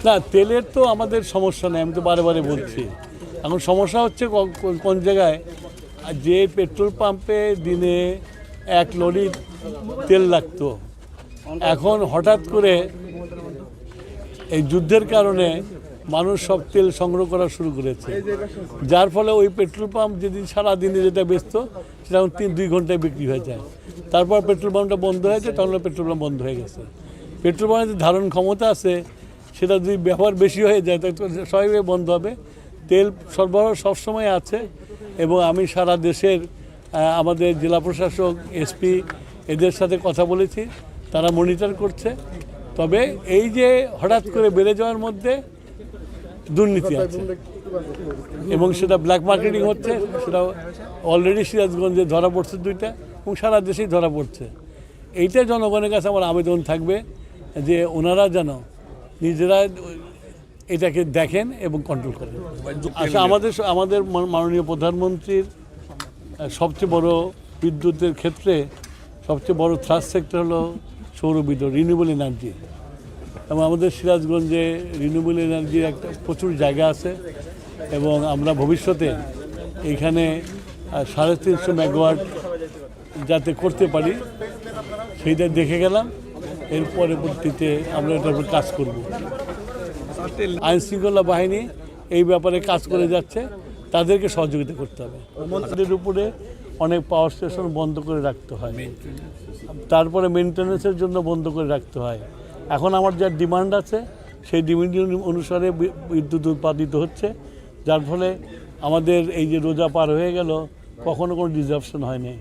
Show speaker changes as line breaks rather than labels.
না, তেলের তো আমাদের সমস্যা নেই, আমি তো বারে বারে বলছি। এখন সমস্যা হচ্ছে কোন জায়গায়, যে পেট্রোল পাম্পে দিনে 1 লরি তেল লাগতো, এখন হঠাৎ করে এই যুদ্ধের কারণে মানুষ সব তেল সংগ্রহ করা শুরু করেছে, যার ফলে ওই পেট্রোল পাম্প যেদিন সারাদিনে যেটা বেচত সেটা এখন 2 ঘন্টায় বিক্রি হয়ে যায়। তারপর পেট্রোল পাম্পটা বন্ধ হয়েছে, তখন পেট্রোল পাম্প বন্ধ হয়ে গেছে। পেট্রোল পাম্পের যে ধারণ ক্ষমতা আছে সেটা যদি ব্যবহার বেশি হয়ে যায় তাহলে স্বাভাবিকভাবে বন্ধ হবে। তেল সরবরাহ সবসময় আছে এবং আমি সারা দেশের আমাদের জেলা প্রশাসক, এসপি এদের সাথে কথা বলেছি, তারা মনিটর করছে। তবে এই যে হঠাৎ করে বেড়ে যাওয়ার মধ্যে দুর্নীতি আছে এবং সেটা ব্ল্যাক মার্কেটিং হচ্ছে, সেটা অলরেডি সিরাজগঞ্জে ধরা পড়ছে 2টা এবং সারা দেশেই ধরা পড়ছে। এইটা জনগণের কাছে আমার আবেদন থাকবে যে ওনারা যেন নিজেরা এটাকে দেখেন এবং কন্ট্রোল করেন। আচ্ছা, আমাদের মাননীয় প্রধানমন্ত্রীর সবচেয়ে বড় বিদ্যুতের ক্ষেত্রে সবচেয়ে বড় থ্রাস্ট সেক্টর হলো সৌরবিদ্যুৎ, রিনিউয়েবল এনার্জি। এবং আমাদের সিরাজগঞ্জে রিনিউয়েবল এনার্জির একটা প্রচুর জায়গা আছে এবং আমরা ভবিষ্যতে এইখানে 350 মেগাওয়াট যাতে করতে পারি সেইটা দেখে গেলাম। এর পরবর্তীতে আমরা এটার উপর কাজ করব। আইনশৃঙ্খলা বাহিনী এই ব্যাপারে কাজ করে যাচ্ছে, তাদেরকে সহযোগিতা করতে হবে। তাদের উপরে অনেক পাওয়ার স্টেশন বন্ধ করে রাখতে হয়, তারপরে মেনটেন্যান্সের জন্য বন্ধ করে রাখতে হয়। এখন আমার যা ডিমান্ড আছে সেই ডিমান্ড অনুসারে বিদ্যুৎ উৎপাদিত হচ্ছে, যার ফলে আমাদের এই যে রোজা পার হয়ে গেল কখনো কোনো ডিসরাপশন হয়নি।